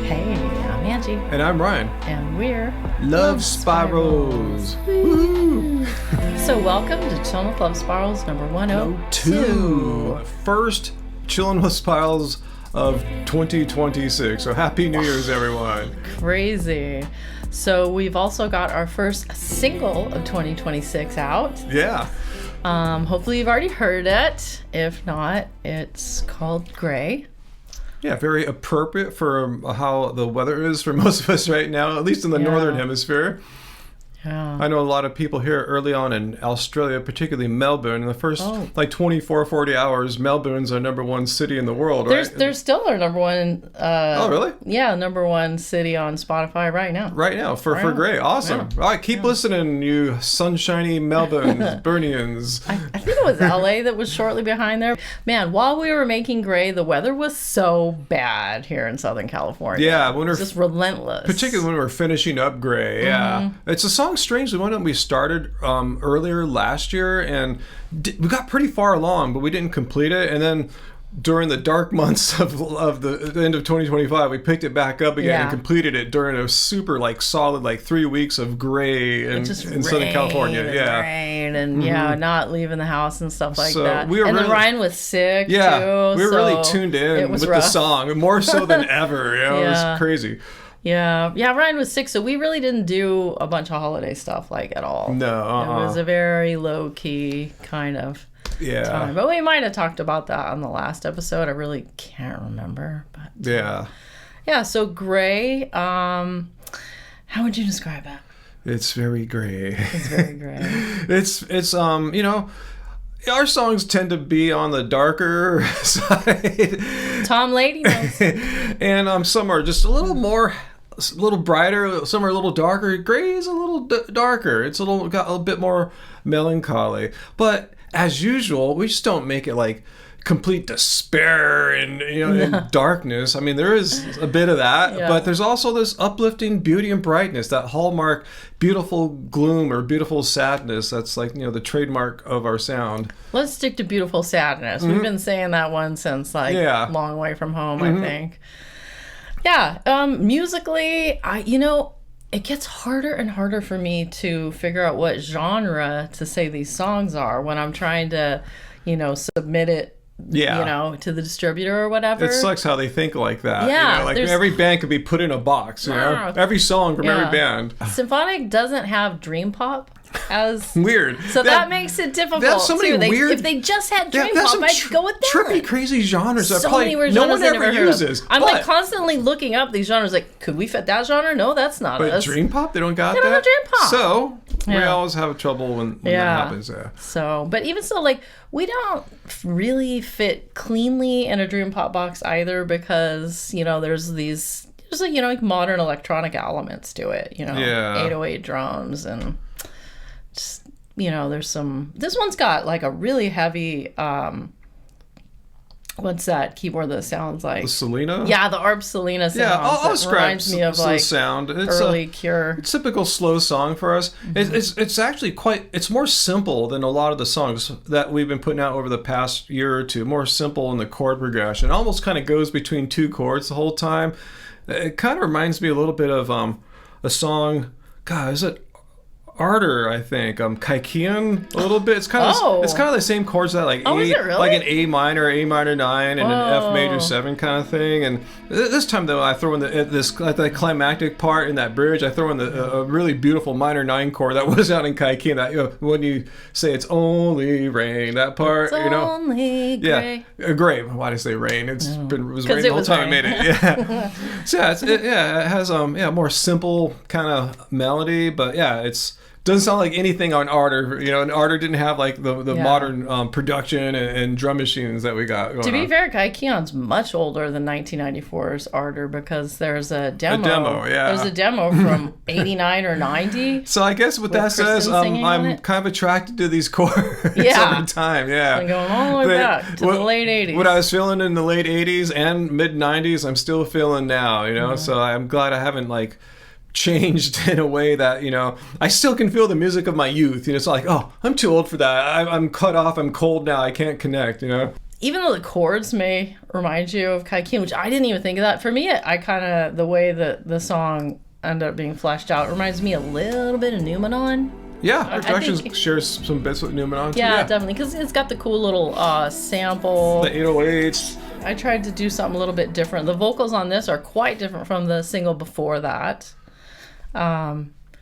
Hey, I'm Anji. And I'm Ryan. And we're Lovespirals. So welcome to Chillin with Lovespirals number 102. First Chillin with Spirals of 2026. So happy New Year's, everyone. Crazy. So we've also got our first single of 2026 out. Yeah. Hopefully you've already heard it. If not, it's called Gray. Yeah, very appropriate for how the weather is for most of us right now, at least in the northern hemisphere. Yeah. I know a lot of people here early on in Australia, particularly Melbourne. In the first 40 hours, Melbourne's our number one city in the world, right? There's still our number one. Oh, really? Yeah, number one city on Spotify right now. Right now, for Gray. Awesome. Yeah. All right, keep listening, you sunshiny Melbournes, Burnians. I think it was LA that was shortly behind there. Man, while we were making Gray, the weather was so bad here in Southern California. Yeah, it was just relentless. Particularly when we were finishing up Gray. Yeah, it's a song. Strangely, one that we started earlier last year, and we got pretty far along, but we didn't complete it. And then during the dark months of the end of 2025, we picked it back up again and completed it during a super solid 3 weeks of gray in Southern California. Rain and not leaving the house and stuff like that. Then Ryan was sick too. We were really tuned in with rough. the song, more so than ever. It was crazy. Yeah, Ryan was sick, so we really didn't do a bunch of holiday stuff at all. No, It was a very low key kind of time. But we might have talked about that on the last episode. I really can't remember, but yeah. So Gray, how would you describe it? It's very gray. It's very gray. it's our songs tend to be on the darker side. Tom Lady knows. And some are just a little brighter, some are a little darker. Gray is a little darker. It's got a bit more melancholy. But as usual, we just don't make it complete despair and darkness. I mean, there is a bit of that, but there's also this uplifting beauty and brightness, that hallmark beautiful gloom or beautiful sadness that's the trademark of our sound. Let's stick to beautiful sadness. We've been saying that one since Long Way From Home, I think. Yeah, musically, it gets harder and harder for me to figure out what genre to say these songs are when I'm trying to, submit it to the distributor or whatever. It sucks how they think like that. Yeah. Every band could be put in a box, every song from every band. Symphonic doesn't have dream pop as weird. So that makes it difficult. That's so many weird. If they just had dream pop, I'd go with that. Trippy, crazy genres that probably no one ever uses. I'm constantly looking up these genres. Could we fit that genre? No, that's not us. But dream pop, they don't got that. They don't have dream pop. So we always have trouble when that happens. Yeah. So, but even so, we don't really fit cleanly in a dream pop box either, because there's modern electronic elements to it. 808 drums and just there's some. This one's got a really heavy. What's that keyboard that sounds like? The Selena? Yeah, the ARP Selena sound. Yeah, I'll describe reminds me of the sound. It's early Cure. It's a typical slow song for us. Mm-hmm. It's actually it's more simple than a lot of the songs that we've been putting out over the past year or two. More simple in the chord progression. It almost kind of goes between two chords the whole time. It kind of reminds me a little bit of a song. God, is it Ardor, I think. Kaikian a little bit. It's kind of the same chords that is it really? Like an A minor 9 and an F major 7 kind of thing. And this time though, I throw in the climactic part in that bridge. I throw in a really beautiful minor 9 chord that was out in Kaikian. That when you say it's only rain, that part, it's only gray. Yeah, gray. Why did I say rain? It was raining the whole time I made it. Yeah. So it has more simple kind of melody, but doesn't sound like anything on Ardor. And Ardor didn't have the modern production and drum machines that we got going on. To be fair, Kaikion's much older than 1994's Ardor, because there's a demo. There's a demo from 89 or 90. So I guess what that says, I'm kind of attracted to these chords every time. Yeah. I'm going all the way back to the late 80s. What I was feeling in the late 80s and mid 90s, I'm still feeling now, So I'm glad I haven't changed in a way that I still can feel the music of my youth. It's I'm too old for that. I'm cut off. I'm cold now. I can't connect. even though the chords may remind you of Kaikin, which I didn't even think of that. For me, I kind of, the way that the song ended up being fleshed out reminds me a little bit of Numenon. Yeah, Reflections shares some bits with Numenon too. Yeah, definitely, because it's got the cool little sample. The 808s. I tried to do something a little bit different. The vocals on this are quite different from the single before that.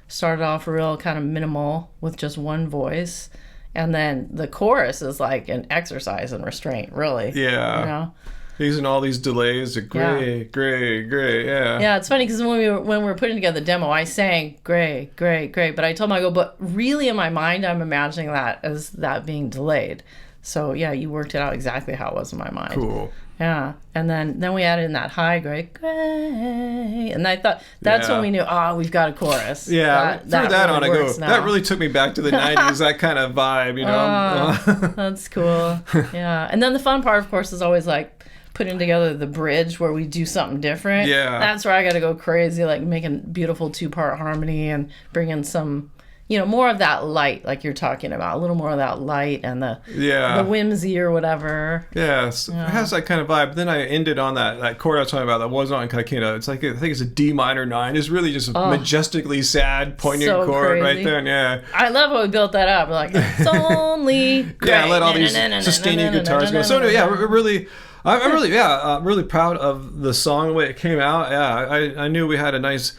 Started off real kind of minimal with just one voice. And then the chorus is like an exercise in restraint, really. Yeah. You know? Using all these delays, gray, yeah. Yeah, it's funny because when we were putting together the demo, I sang gray, but I told him, but really in my mind, I'm imagining that as that being delayed. So yeah, you worked it out exactly how it was in my mind. Cool. Yeah, and then we added in that high gray, and I thought that's when we knew, we've got a chorus. Yeah, that really on, I go, now. That really took me back to the 90s, that kind of vibe, you know? That's cool. Yeah, and then the fun part, of course, is always like putting together the bridge where we do something different. Yeah. That's where I got to go crazy, like making beautiful 2-part harmony and bringing some, more of that light, like you're talking about, a little more of that light and the whimsy or whatever. Yes, it has that kind of vibe. But then I ended on that chord I was talking about that wasn't on Kaikina. It's like, I think it's a D minor 9. It's really just a majestically sad, poignant chord right there. And yeah, I love how we built that up. We're like, it's only great. Yeah, let all these sustaining guitars go. So yeah, really. I'm really proud of the song, the way it came out. Yeah, I knew we had a nice,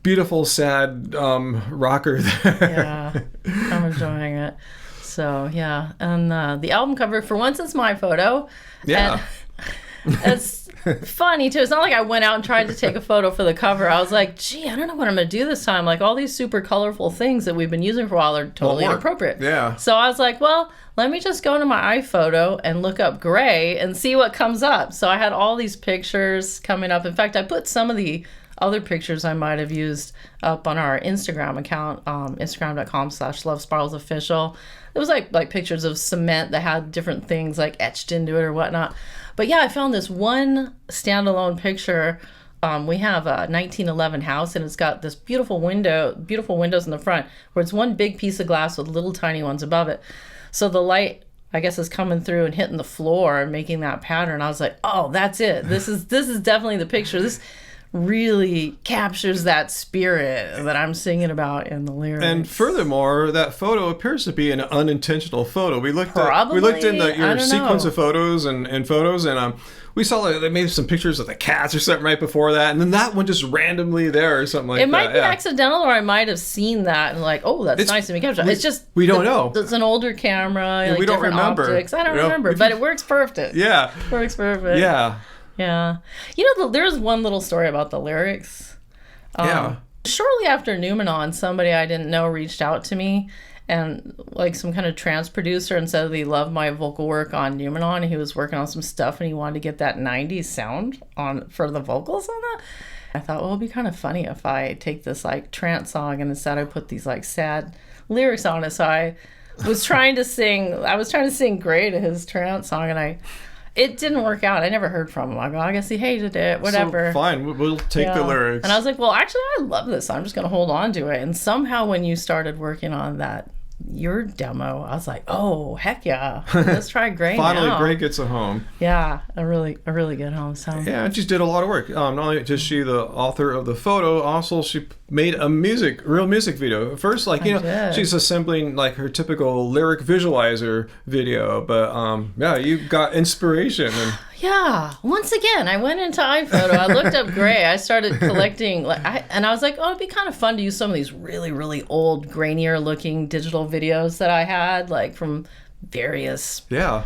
beautiful, sad rocker there. Yeah, I'm enjoying it. So yeah, and the album cover, for once, it's my photo. Yeah. And it's funny too. It's not like I went out and tried to take a photo for the cover. I was like, gee, I don't know what I'm gonna do this time. Like all these super colorful things that we've been using for a while are totally inappropriate. Yeah. So I was like, well, let me just go to my iPhoto and look up gray and see what comes up. So I had all these pictures coming up. In fact, I put some of the other pictures I might have used up on our Instagram account, instagram.com/lovespiralsofficial. It was like pictures of cement that had different things like etched into it or whatnot. But yeah, I found this one standalone picture. We have a 1911 house, and it's got this beautiful windows in the front, where it's one big piece of glass with little tiny ones above it. So the light, I guess, is coming through and hitting the floor and making that pattern. I was like, oh, that's it. This is definitely the picture. This really captures that spirit that I'm singing about in the lyrics. And furthermore, that photo appears to be an unintentional photo. We looked in your sequence of photos and we saw they made some pictures of the cats or something right before that, and then that one just randomly there or something like that. It might be accidental, or I might have seen that and like, oh, that's nice to be captured. It's just we don't know. It's an older camera. Like we don't remember. Optics. I don't remember, but it works perfect. Yeah, works perfect. Yeah. Yeah. There's one little story about the lyrics. Shortly after Numenon, somebody I didn't know reached out to me, and like some kind of trance producer, and said that he loved my vocal work on Numenon, and he was working on some stuff and he wanted to get that 90s sound for the vocals on that. I thought, well, it'd be kind of funny if I take this like trance song and instead I put these like sad lyrics on it. So I was trying to sing Gray to his trance song, and it didn't work out. I never heard from him. I guess he hated it, whatever. So fine, we'll take the lyrics. And I was like, well, actually, I love this. I'm just going to hold on to it. And somehow when you started working on your demo, I was like, oh, heck yeah. Let's try Gray Finally, now. Gray gets a home. Yeah, a really good home. So. Yeah, and she did a lot of work. Not only is she the author of the photo, also she made a real music video. First, she's assembling like her typical lyric visualizer video, but you got inspiration. And yeah, once again, I went into iPhoto. I looked up Gray. I started collecting, and I was like, oh, it'd be kind of fun to use some of these really, really old, grainier looking digital videos that I had, like from various, I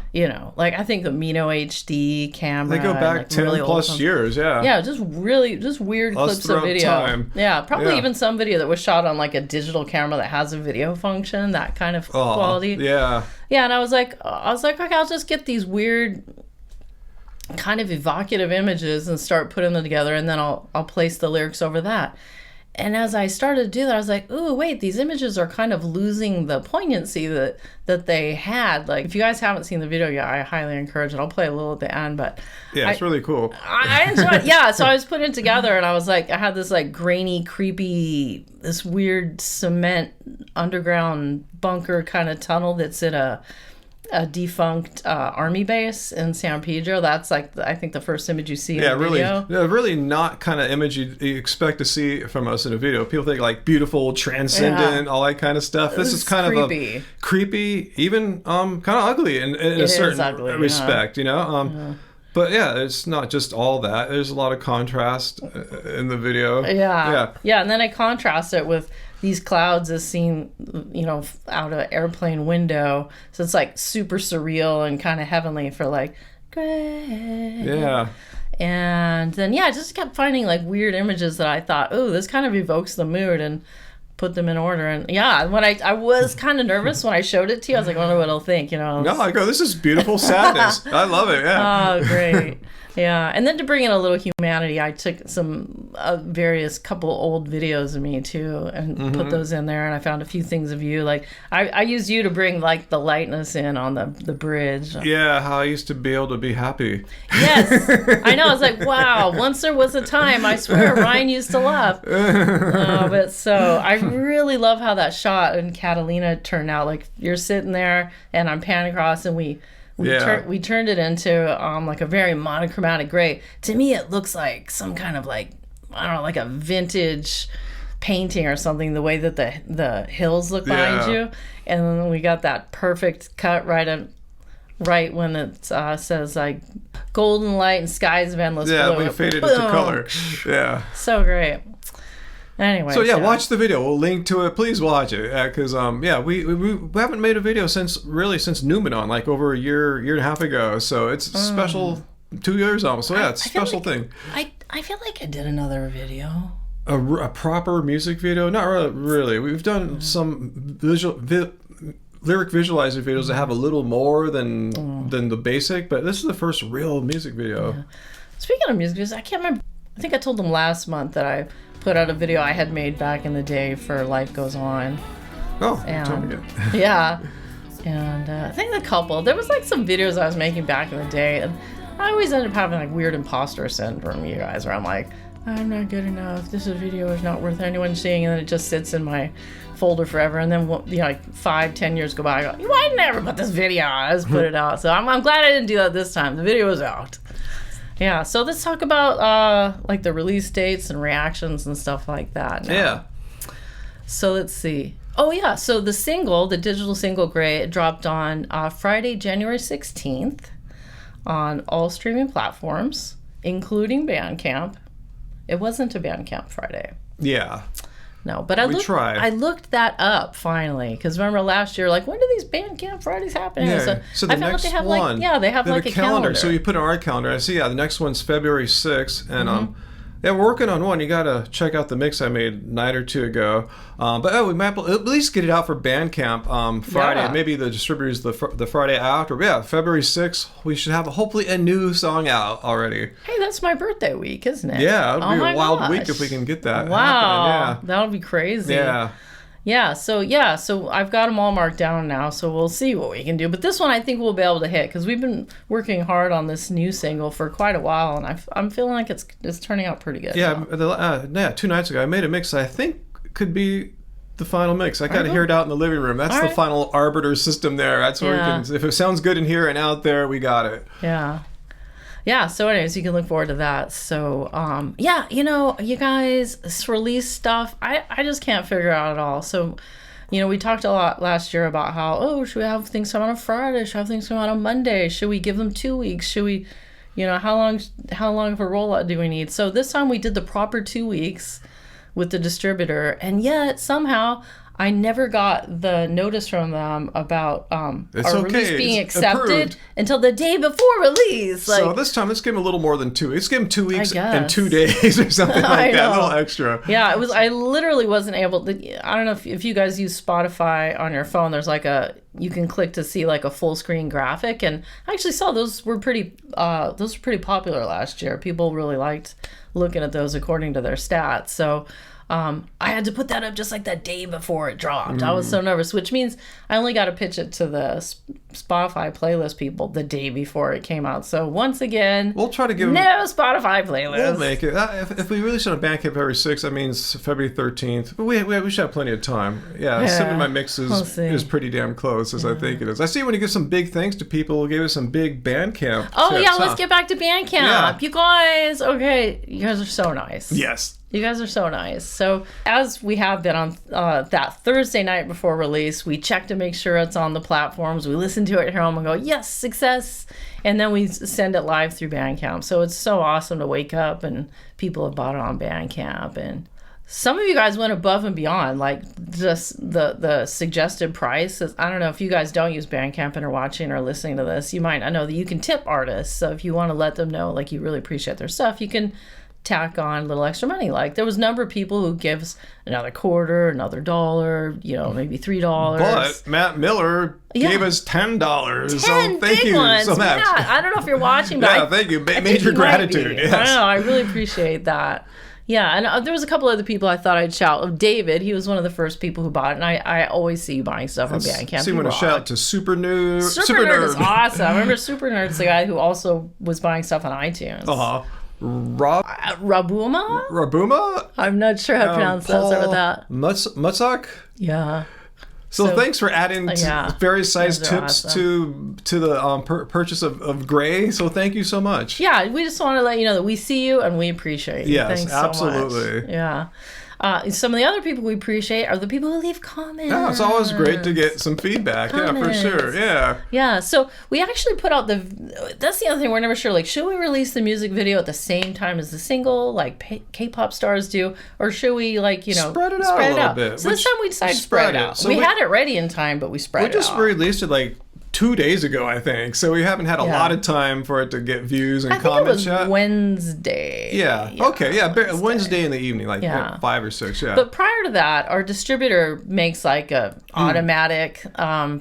think the Mino HD camera. They go back 10 really plus years, just weird clips of video. Time. Yeah, probably even some video that was shot on like a digital camera that has a video function, that kind of quality. Yeah. Yeah, and I was like, okay, I'll just get these weird kind of evocative images and start putting them together, and then I'll place the lyrics over that. And as I started to do that, I was like, ooh, wait, these images are kind of losing the poignancy that they had. Like, if you guys haven't seen the video yet, I highly encourage it. I'll play a little at the end, but it's really cool. I enjoyed it. Yeah, so I was putting it together, and I was like, I had this like grainy, creepy, this weird cement underground bunker kind of tunnel that's in a defunct army base in San Pedro. That's like, I think, the first image you see in the video. Really not kind of image you expect to see from us in a video. People think like beautiful, transcendent, all that kind of stuff. This is kind of a creepy, even kind of ugly in a certain respect, you know? But yeah, it's not just all that. There's a lot of contrast in the video. Yeah, and then I contrast it with these clouds as seen, you know, out of an airplane window. So it's like super surreal and kind of heavenly for like, gray. Yeah. And then, I just kept finding like weird images that I thought, oh, this kind of evokes the mood, and put them in order. And when I was kind of nervous when I showed it to you. I was like, I wonder what he'll think, you know. No, I go, this is beautiful sadness. I love it. Yeah. Oh, great. Yeah, and then to bring in a little humanity, I took some various couple old videos of me too, and put those in there. And I found a few things of you. Like I used you to bring like the lightness in on the bridge. Yeah, how I used to be able to be happy. Yes, I know. I was like, wow. Once there was a time, I swear, Ryan used to laugh. But so I really love how that shot in Catalina turned out. Like you're sitting there, and I'm panning across, and we turned it into like a very monochromatic gray. To me, it looks like some kind of like, I don't know, like a vintage painting or something, the way that the hills look behind you. And then we got that perfect cut right when it says like golden light and skies of endless blue. Yeah, we faded into color. Yeah. So great. Anyway, so watch the video. We'll link to it. Please watch it, because we haven't made a video since Numenon, like over a year and a half ago. So it's a special 2 years almost. So it's a special thing. I feel like I did another video. A proper music video? Not really. We've done some lyric visualizer videos that have a little more than the basic, but this is the first real music video. Yeah. Speaking of music videos, I can't remember. I think I told them last month that I put out a video I had made back in the day for Life Goes On. Oh, tell me again. Yeah. And I think there was like some videos I was making back in the day, and I always ended up having like weird imposter syndrome, you guys, where I'm like, I'm not good enough. This video is not worth anyone seeing, and then it just sits in my folder forever. And then like 5-10 years go by, I go, why didn't I ever put this video out? I just put it out. So I'm glad I didn't do that this time. The video is out. Yeah, so let's talk about like the release dates and reactions and stuff like that now. Yeah. So let's see. Oh yeah, so the digital single Gray, it dropped on Friday, January 16th on all streaming platforms, including Bandcamp. It wasn't a Bandcamp Friday. Yeah. No, but I looked that up finally, because remember last year, like, when do these Bandcamp Fridays happen? Yeah. So the next one, they have like a calendar. So you put on our calendar. I see. Yeah, the next one's February 6th, and we're working on one. You gotta check out the mix I made a night or two ago. But we might at least get it out for Bandcamp Friday. Yeah. Maybe the distributors the Friday after. Yeah, February 6th, we should have hopefully a new song out already. Hey, that's my birthday week, isn't it? Yeah, it would be a wild week if we can get that. Wow, happening. that would be crazy. Yeah. So I've got them all marked down now, so we'll see what we can do. But this one I think we'll be able to hit, because we've been working hard on this new single for quite a while, and I'm feeling like it's turning out pretty good. Yeah, 2 nights ago I made a mix I think could be the final mix. I got to hear it out in the living room. That's the final arbiter system there. That's where we can, if it sounds good in here and out there, we got it. Yeah, so anyways, you can look forward to that. So, you guys, this release stuff, I just can't figure out at all. So, we talked a lot last year about how, should we have things come out on Friday? Should we have things come out on Monday? Should we give them 2 weeks? Should we, how long of a rollout do we need? So this time we did the proper 2 weeks with the distributor, and yet somehow I never got the notice from them about our release being accepted until the day before release. So this time, let's give them a little more than 2 weeks. Let's give them 2 weeks and 2 days or something like that. A little extra. Yeah, it was. I literally wasn't able to. I don't know if you guys use Spotify on your phone. There's like you can click to see like a full screen graphic, and I actually saw those were pretty popular last year. People really liked looking at those according to their stats. So. I had to put that up just like that day before it dropped. I was so nervous, which means I only got to pitch it to the Spotify playlist people the day before it came out. So once again, we'll try to give no Spotify playlist. We'll make it. If we release it on Bandcamp February 6th, that means February 13th. We should have plenty of time. Yeah, Sim in My Mix is pretty damn close, as I think it is. I see when you give some big thanks to people who gave us some big Bandcamp tips, let's get back to Bandcamp. Yeah. You guys are so nice. Yes. You guys are so nice. So as we have been on that Thursday night before release, we check to make sure it's on the platforms. We listen to it at home and go, yes, success. And then we send it live through Bandcamp. So it's so awesome to wake up and people have bought it on Bandcamp. And some of you guys went above and beyond, like just the suggested price. I don't know if you guys don't use Bandcamp and are watching or listening to this. You might not know that you can tip artists. So if you want to let them know like you really appreciate their stuff, you can tack on a little extra money. Like there was a number of people who gives another quarter, another $1, maybe $3. But Matt Miller gave us $10. So thank you so much. Yeah, I don't know if you're watching, but thank you. Major gratitude. Yes. I don't know. I really appreciate that. Yeah, and there was a couple other people I thought I'd shout. David, he was one of the first people who bought it, and I always see you buying stuff on Bandcamp. So you want to shout out to Super Nerd. Super Nerd is awesome. I remember Super Nerd's the guy who also was buying stuff on iTunes. Rabuma? I'm not sure how to pronounce that. Sorry about that. Mutsak? Yeah. So thanks for adding various size tips to the purchase of Gray. So thank you so much. Yeah, we just want to let you know that we see you and we appreciate you. Yes, thanks absolutely. So much. Yeah. Some of the other people we appreciate are the people who leave comments. Yeah, it's always great to get some feedback. Comments. Yeah, for sure. Yeah. Yeah. So we actually put out that's the other thing. We're never sure. Like, should we release the music video at the same time as the single, like K-pop stars do, or should we spread it out a little bit? So this time we decided to spread it out. So we had it ready in time, but we spread it out. We just released it like 2 days ago, I think. So we haven't had a lot of time for it to get views and comments yet. I think it was Wednesday. Yeah. Okay. Yeah. Wednesday in the evening, like 5 or 6. Yeah. But prior to that, our distributor makes like a automatic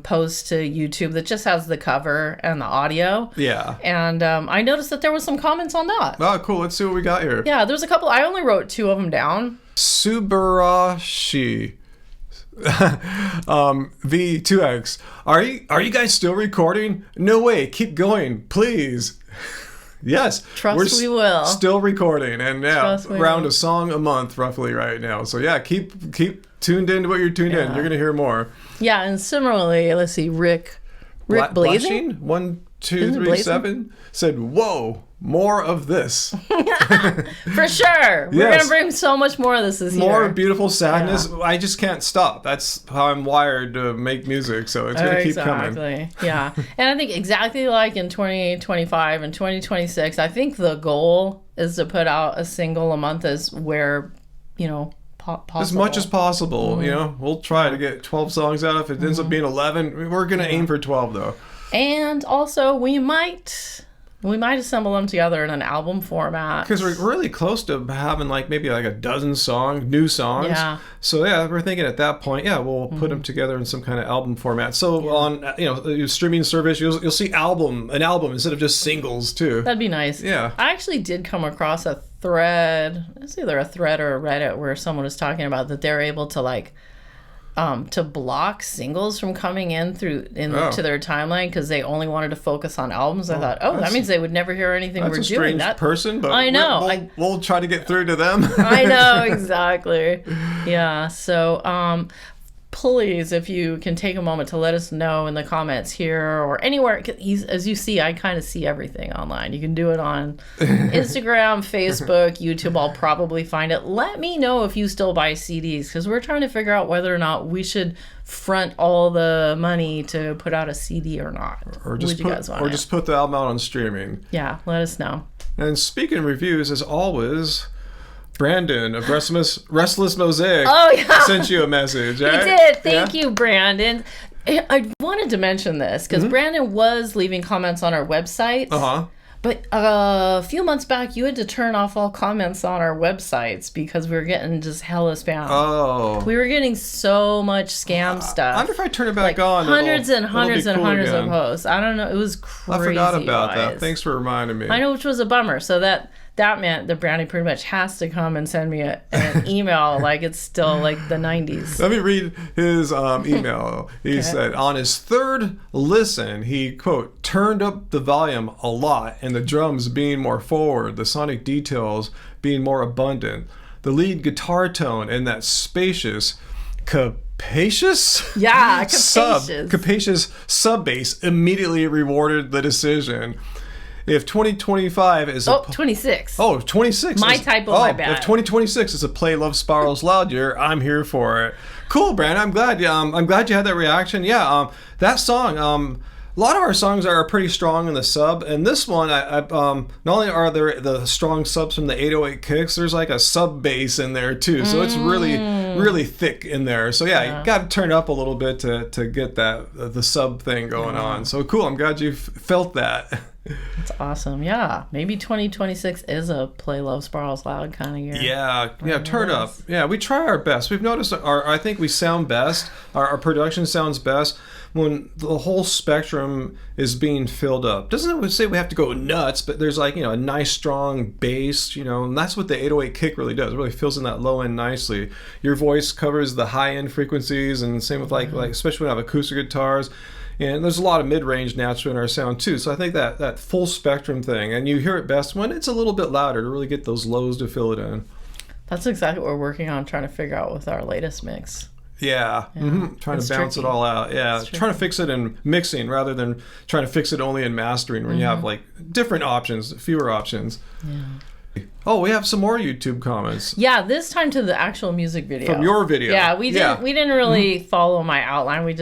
post to YouTube that just has the cover and the audio. Yeah. And I noticed that there was some comments on that. Oh, cool. Let's see what we got here. Yeah. There's a couple. I only wrote 2 of them down. Subarashi. V2X. Are you guys still recording? No way. Keep going, please. Yes. Trust we will. Still recording, and around a song a month roughly right now. So yeah, keep tuned in to what you're tuned in. You're gonna hear more. Yeah, and similarly, let's see, Rick Blazing 1237 said, "Whoa, more of this." For sure. We're going to bring so much more of this year. More beautiful sadness. Yeah. I just can't stop. That's how I'm wired to make music, so it's going to keep coming. Exactly. Yeah. And I think exactly like in 2025 and 2026, I think the goal is to put out a single a month as where, possible. As much as possible. We'll try to get 12 songs out. If it ends up being 11, we're going to aim for 12, though. And also, we might assemble them together in an album format. Because we're really close to having maybe a dozen new songs. Yeah. So we're thinking at that point, we'll put them together in some kind of album format. So on your streaming service, you'll see an album instead of just singles too. That'd be nice. Yeah. I actually did come across a thread. It's either a thread or a Reddit where someone was talking about that they're able to to block singles from coming into their timeline because they only wanted to focus on albums. I thought, that means they would never hear anything we're doing. That's a strange person, but I know. We'll try to get through to them. I know, exactly. Yeah, so please, if you can take a moment to let us know in the comments here or anywhere. As you see, I kind of see everything online. You can do it on Instagram, Facebook, YouTube. I'll probably find it. Let me know if you still buy CDs, because we're trying to figure out whether or not we should front all the money to put out a CD or not. Or just put the album out on streaming. Yeah, let us know. And speaking of reviews, as always, Brandon of Restless Mosaic sent you a message, right? He did. Thank you, Brandon. I wanted to mention this because Brandon was leaving comments on our website. Uh-huh. But a few months back, you had to turn off all comments on our websites because we were getting just hella spam. Oh. We were getting so much scam stuff. I wonder if I turn it back on. Hundreds and hundreds and hundreds of posts. I don't know. It was crazy. I forgot about that. Thanks for reminding me. I know, which was a bummer. So that that meant that Brownie pretty much has to come and send me an email like it's still like the 90s. Let me read his email. He said, on his third listen, he, quote, turned up the volume a lot and the drums being more forward, the sonic details being more abundant, the lead guitar tone and that spacious, capacious sub bass immediately rewarded the decision. If 2025 is 26. 26. My typo, my bad. If 2026 is a Play Lovespirals loud year, I'm here for it. Cool, Brandon. I'm glad you had that reaction. Yeah, that song. A lot of our songs are pretty strong in the sub, and this one, not only are there the strong subs from the 808 kicks, there's like a sub bass in there too, so it's really thick in there. So yeah, you got to turn up a little bit to get the sub thing going on. So cool. I'm glad you felt that. That's awesome. Yeah, maybe 2026 is a Play Lovespirals loud kind of year. Yeah, turn up. Yeah, we try our best. We've noticed I think we sound best. Our production sounds best when the whole spectrum is being filled up. Doesn't it say we have to go nuts, but there's like, a nice strong bass, and that's what the 808 kick really does. It really fills in that low end nicely. Your voice covers the high end frequencies, and same with like especially when I have acoustic guitars. And there's a lot of mid-range naturally in our sound too. So I think that full spectrum thing, and you hear it best when it's a little bit louder to really get those lows to fill it in. That's exactly what we're working on, trying to figure out with our latest mix. Yeah. Mm-hmm. Trying to balance it all out. Yeah, trying to fix it in mixing rather than trying to fix it only in mastering when you have like different options, fewer options. Yeah. Oh, we have some more YouTube comments. Yeah, this time to the actual music video. From your video. Yeah, we didn't really follow my outline. We're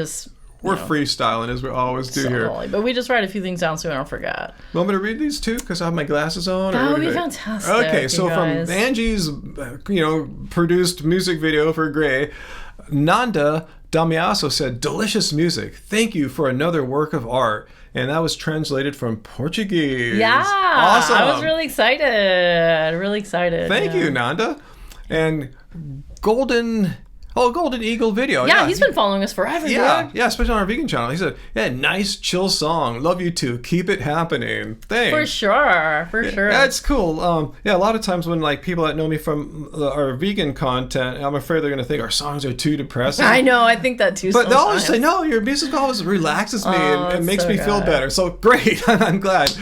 freestyling as we always do here. But we just write a few things down so we don't forget. Want me to read these too? Because I have my glasses on? That would be fantastic. Okay, so from Anji's, produced music video for Gray, Nanda Damiaso said, delicious music. Thank you for another work of art. And that was translated from Portuguese. Yeah. Awesome. I was really excited. Thank you, Nanda. And Golden Eagle video. Yeah, he's been following us forever. Yeah, especially on our vegan channel. He said, nice chill song. Love you too. Keep it happening. Thanks. For sure. Yeah, it's cool. A lot of times when like people that know me from our vegan content, I'm afraid they're going to think our songs are too depressing. I know, I think that too. But they'll always say, no, your music always relaxes me and makes me feel better. So great. I'm glad.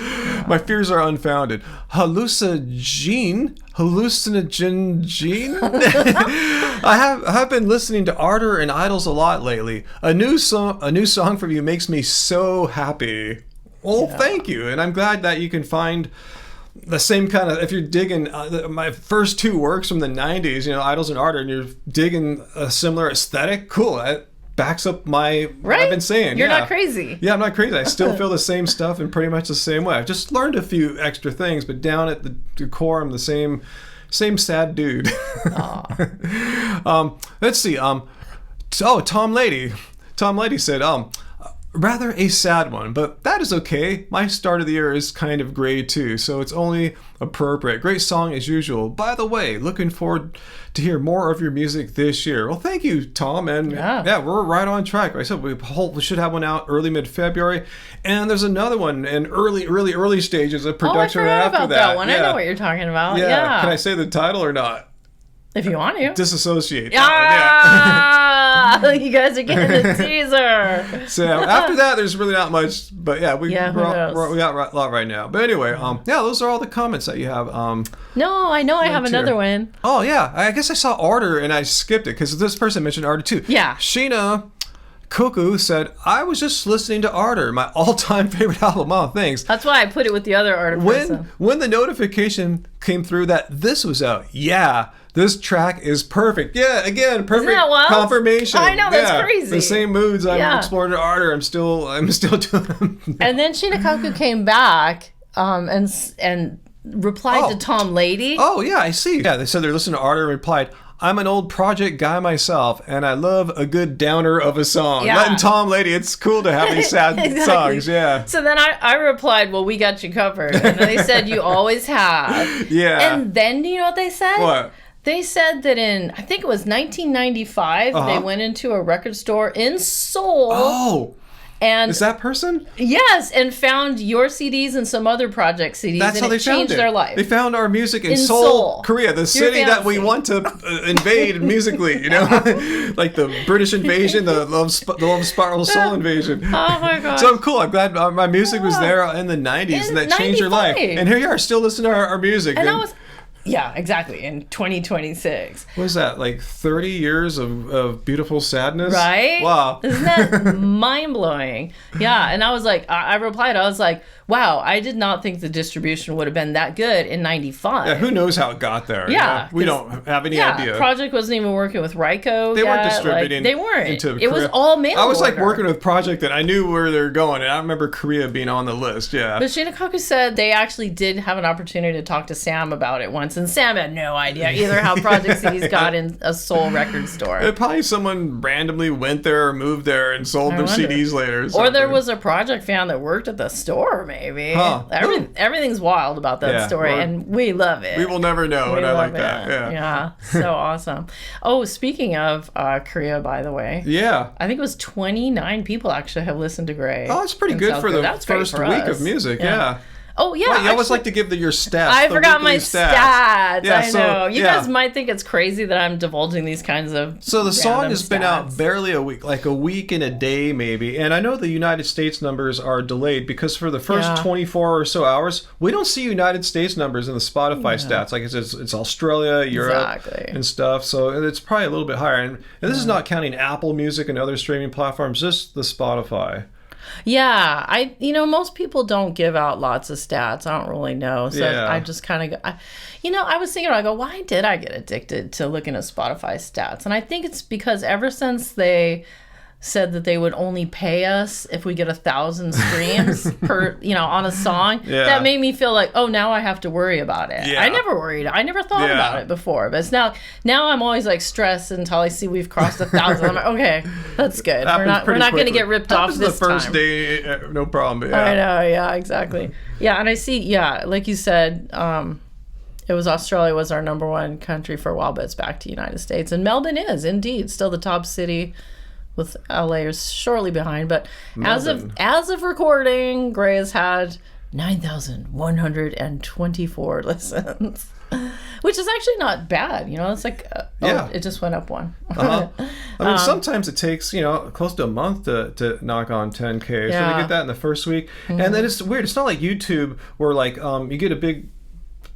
My fears are unfounded. Hallucinogen. I have been listening to Ardor and Idols a lot lately. A new song from you makes me so happy. Well, thank you, and I'm glad that you can find the same kind of, if you're digging my first two works from the 90s, Idols and Ardor, and you're digging a similar aesthetic, cool. That backs up what I've been saying. You're not crazy. Yeah, I'm not crazy. I still feel the same stuff in pretty much the same way. I've just learned a few extra things, but down at the core, I'm the same sad dude. Let's see. Tom Lady said, rather a sad one, but that is okay. My start of the year is kind of gray too, so it's only appropriate. Great song as usual. By the way, looking forward to hear more of your music this year. Well, thank you, Tom, and we're right on track. Like I said, we should have one out early mid-February, and there's another one in early stages of production. I forgot about that one. I know what you're talking about. Yeah. Can I say the title or not? If you want to. Disassociate. You guys are getting a teaser. So after that, there's really not much. But we got a lot right now. But anyway, those are all the comments that you have. No, I know I have another one. Oh, yeah. I guess I saw Ardor and I skipped it because this person mentioned Ardor too. Yeah. Sheena Cuckoo said, I was just listening to Ardor, my all-time favorite album. Oh, thanks. That's why I put it with the other Ardor person. When the notification came through that this was out, this track is perfect. Yeah, again, perfect confirmation. I know, that's crazy. The same moods I'm exploring in Ardor, I'm still doing them. And then Shinakaku came back and replied to Tom Lady. Oh, yeah, I see. Yeah, they said they're listening to Ardor and replied, I'm an old project guy myself, and I love a good downer of a song. Yeah. Letting Tom Lady, it's cool to have these sad songs, yeah. So then I replied, well, we got you covered. And they said, you always have. Yeah. And then, do you know what they said? What? They said that in, I think it was 1995, they went into a record store in Seoul. Oh. And is that person? Yes, and found your CDs and some other project CDs. That's how they changed their life. They found our music in Seoul, Korea, the city that we want to invade musically. You know, like the British invasion, the Lovespirals Soul invasion. Oh my god! So I'm cool. I'm glad my music was there in the '90s, and that changed your life. And here you are, still listening to our music. And I was. Yeah, exactly. In 2026. What was that? Like 30 years of beautiful sadness? Right? Wow. Isn't that mind-blowing? Yeah, and I was like, I replied, I was like, wow, I did not think the distribution would have been that good in 95. Yeah, who knows how it got there? Yeah. We don't have any idea. Project wasn't even working with Ryko They weren't distributing. They weren't. It Korea. Was all mail order. I was like working with Project that I knew where they're going, and I remember Korea being on the list, yeah. But Shinakaku said they actually did have an opportunity to talk to Sam about it once, and Sam had no idea either how Project CDs got in a Seoul record store. Probably someone randomly went there or moved there and sold their CDs later. Or there was a Project fan that worked at the store, maybe. Huh. Everything's wild about that story, and we love it. We will never know, and I like that. Yeah, so awesome. Oh, speaking of Korea, by the way. Yeah. I think it was 29 people actually have listened to Gray. Oh, that's pretty good for the first week of music, yeah. Oh, yeah. Well, you always like to give your stats. I forgot my stats. Yeah, I know. You guys might think it's crazy that I'm divulging these kinds of So the song has been out barely a week, like a week and a day maybe. And I know the United States numbers are delayed because for the first 24 or so hours, we don't see United States numbers in the Spotify stats. Like it's Australia, Europe, and stuff. So it's probably a little bit higher. And this is not counting Apple Music and other streaming platforms, just the Spotify. Yeah, most people don't give out lots of stats. I don't really know. So I just kind of, I was thinking, I go, why did I get addicted to looking at Spotify stats? And I think it's because ever since they said that they would only pay us if we get 1,000 streams per, on a song, that made me feel like, oh, now I have to worry about it. I never worried. I never thought about it before. But it's now I'm always like stressed until I see we've crossed 1,000. I'm like, okay, that's good. We're not going to get ripped off this time. The first day, no problem. I know. Yeah, exactly. Yeah, and I see. like you said, it was Australia was our number one country for a while, but it's back to United States, and Melbourne is indeed still the top city, with LA is shortly behind. But as of recording, Gray has had 9,124 listens, which is actually not bad. It's like it just went up one. I mean, sometimes it takes close to a month to knock on 10K. So they get that in the first week, and then it's weird. It's not like YouTube where like you get a big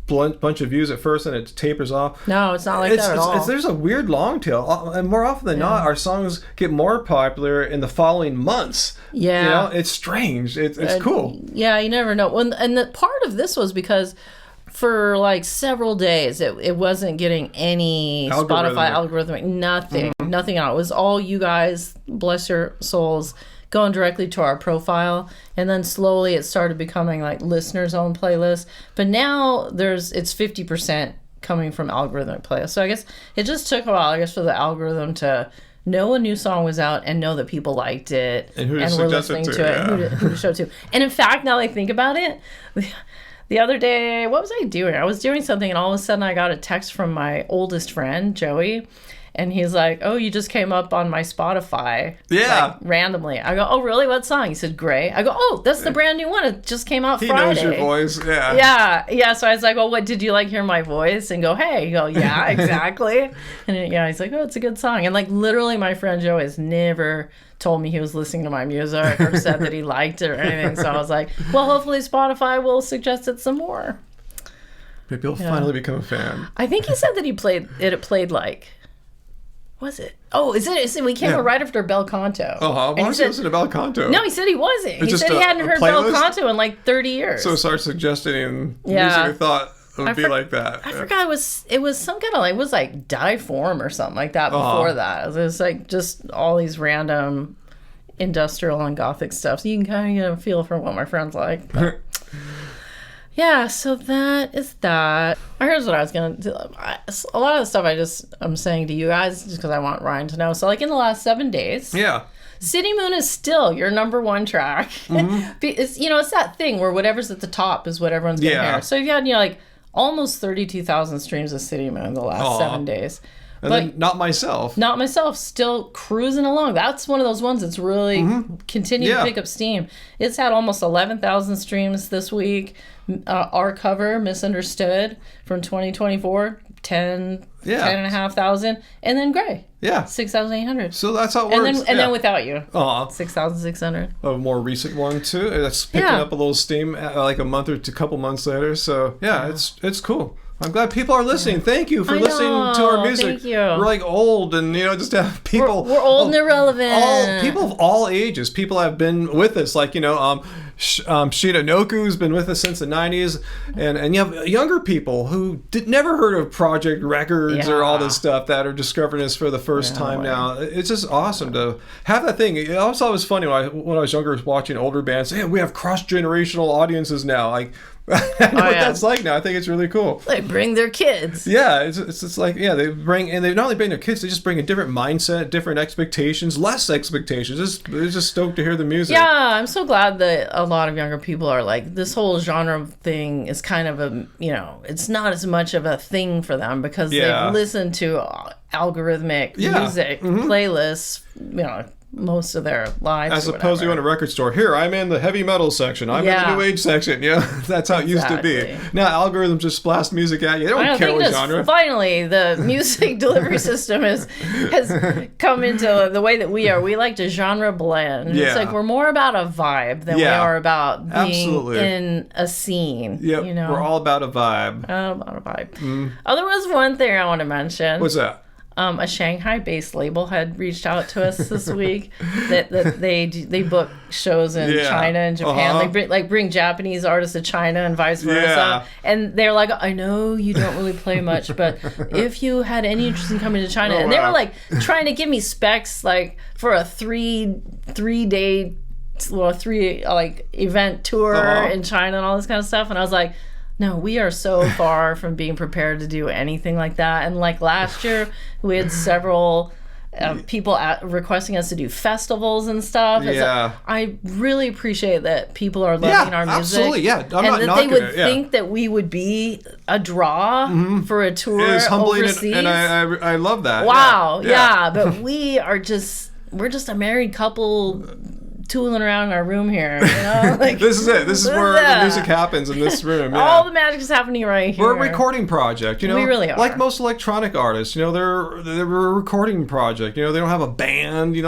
bunch of views at first and it tapers off. No, it's not like that at all. There's a weird long tail, and more often than not, our songs get more popular in the following months. Yeah, it's strange. It's cool. Yeah, you never know. And the part of this was because for like several days it wasn't getting any Spotify algorithmic, nothing at all. It was all you guys, bless your souls, going directly to our profile, and then slowly it started becoming like listeners' own playlists. But now it's 50% coming from algorithmic playlists. So I guess it just took a while, for the algorithm to know a new song was out and know that people liked it and were listening to it, who to show it to. And in fact, now that I think about it, the other day, what was I doing? I was doing something, and all of a sudden I got a text from my oldest friend, Joey. And he's like, oh, you just came up on my Spotify. Yeah. Like, randomly. I go, oh, really? What song? He said, Gray. I go, oh, that's the brand new one. It just came out Friday. He knows your voice. Yeah. Yeah. So I was like, well, what, did you hear my voice? And go, hey. You go, yeah, exactly. And he's like, oh, it's a good song. And literally my friend Joe has never told me he was listening to my music or said that he liked it or anything. So I was like, well, hopefully Spotify will suggest it some more. Maybe he'll finally become a fan. I think he said that it played like... Was it? Oh, is it? We came right after Bel Canto. Oh, why was he listening to Bel Canto? No, he said he wasn't. He said he hadn't heard Bel Canto in like 30 years. So start suggesting music I thought it would be like that. I forgot it was some kind of it was like Die Form or something like that before that. It was like just all these random industrial and gothic stuff. So you can kind of get a feel for what my friends like. But. Yeah, so that is that. Here's what I was going to do. A lot of the stuff I'm saying to you guys just because I want Ryan to know. So, in the last 7 days, City Moon is still your number one track. It's, it's that thing where whatever's at the top is what everyone's going to hear. So, if you had, almost 32,000 streams of City Moon the last 7 days. And then Not Myself. Not Myself, still cruising along. That's one of those ones that's really continued to pick up steam. It's had almost 11,000 streams this week. Our cover, Misunderstood, from 2024, 10,500. And then Gray. 6,800. So that's how it works. And then Without You. 6,600. A more recent one too. That's picking up a little steam like a month or a couple months later. So it's cool. I'm glad people are listening. Thank you for listening to our music. Thank you. We're like old, and just to have people. We're old and irrelevant. People of all ages. People have been with us, like Shida Noku's been with us since the 90s, and you have younger people who never heard of Project Records or all this stuff that are discovering us for the first time now. It's just awesome to have that thing. I also thought it was funny when I was younger, watching older bands. Hey, we have cross-generational audiences now. Like, I know what that's like now. I think it's really cool. They bring their kids. Yeah, it's like, they bring, and they not only bring their kids, they just bring a different mindset, different expectations, less expectations. They're just stoked to hear the music. Yeah, I'm so glad that a lot of younger people are like, this whole genre thing is kind of it's not as much of a thing for them because they've listened to algorithmic music playlists, most of their lives. As opposed to in a record store. Here, I'm in the heavy metal section. I'm in the new age section. That's how it used to be. Now algorithms just blast music at you. They don't care what genre. Finally, the music delivery system has come into the way that we are. We like to genre blend. Yeah. It's like we're more about a vibe than we are about being in a scene. Yep. We're all about a vibe. Oh, there was one thing I want to mention. What's that? A Shanghai-based label had reached out to us this week that they book shows in China and Japan. They bring Japanese artists to China and vice versa. And they're like, I know you don't really play much, but if you had any interest in coming to China, and they were like trying to give me specs like for a three-day event tour in China and all this kind of stuff, and I was like, no, we are so far from being prepared to do anything like that. And like last year, we had several people requesting us to do festivals and stuff. Yeah. So I really appreciate that people are loving our music. Absolutely, yeah. And that they would think that we would be a draw for a tour overseas. And I love that. Wow, yeah. But we're just a married couple tooling around in our room here, Like, this is it. This is where the music happens, in this room. Yeah. All the magic is happening right here. We're a recording project, We really are. Like most electronic artists, they're a recording project. They don't have a band. We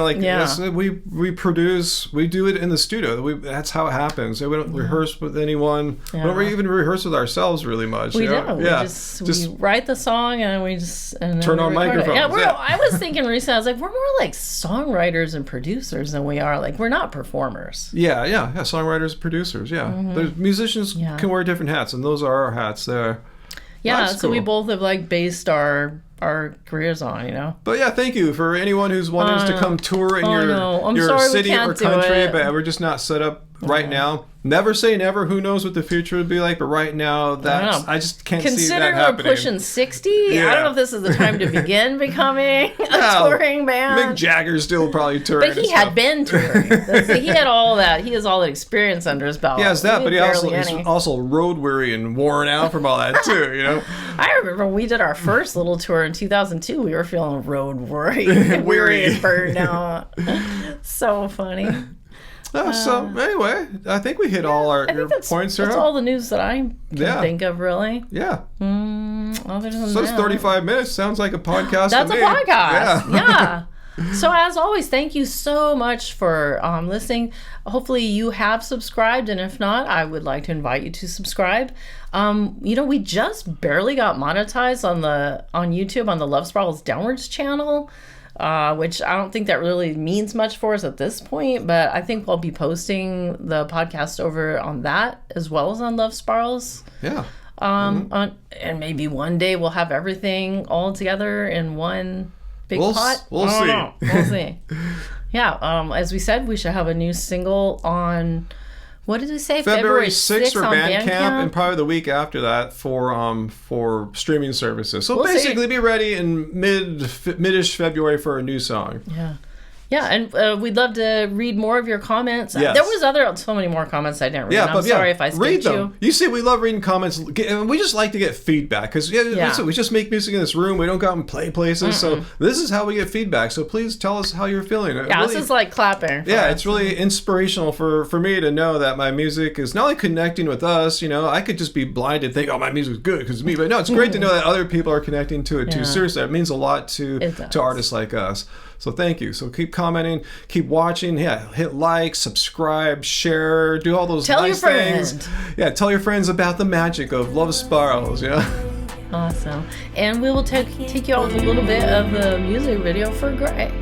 produce. We do it in the studio. That's how it happens. We don't rehearse with anyone. We don't even rehearse with ourselves really much. We don't. Yeah. We write the song and we just turn on microphones. I was thinking recently. I was like, we're more like songwriters and producers than we are. Like, we're not performers. Yeah, songwriters, producers, There's musicians can wear different hats, and those are our hats there. Yeah, that's so cool. We both have based our careers on, But yeah, thank you for anyone who's wanting us to come tour in your city or country, but we're just not set up right now. Never say never. Who knows what the future would be like? But right now, I just can't see that happening. Considering we're pushing 60, I don't know if this is the time to begin becoming a touring band. Mick Jagger's still probably touring. But he had been touring. He had all that. He has all that experience under his belt. He has that, but he's also road weary and worn out from all that too. I remember when we did our first little tour in 2002. We were feeling road weary and burned out. So funny. So anyway, I think we hit all our points here. That's all the news that I can think of, really. Yeah. Other than so it's 35 minutes. Sounds like a podcast. That's a podcast. Yeah. So as always, thank you so much for listening. Hopefully you have subscribed, and if not, I would like to invite you to subscribe. We just barely got monetized on YouTube on the Lovespirals Downwards channel. Which I don't think that really means much for us at this point, but I think we'll be posting the podcast over on that as well as on Lovespirals. Yeah. And maybe one day we'll have everything all together in one big pot. We'll see. We'll see. Yeah. As we said, we should have a new single on. What did we say? February 6th for Bandcamp, and probably the week after that for streaming services. So we'll basically be ready in mid-ish February for a new song. Yeah. Yeah, and we'd love to read more of your comments. Yes. There was so many more comments I didn't read. I'm sorry if I skipped you. You see, we love reading comments. We just like to get feedback because listen, we just make music in this room. We don't go out and play places. So this is how we get feedback. So please tell us how you're feeling. This is like clapping. Yeah, it's really inspirational for me to know that my music is not only connecting with us. I could just be blind and think, oh, my music's good because of me. But no, it's great to know that other people are connecting to it too. Seriously, it means a lot to artists like us. So thank you. So keep commenting, keep watching. Hit like, subscribe, share, do all those nice things. Yeah, tell your friends about the magic of Lovespirals. Awesome. And we will take you all with a little bit of the music video for Gray.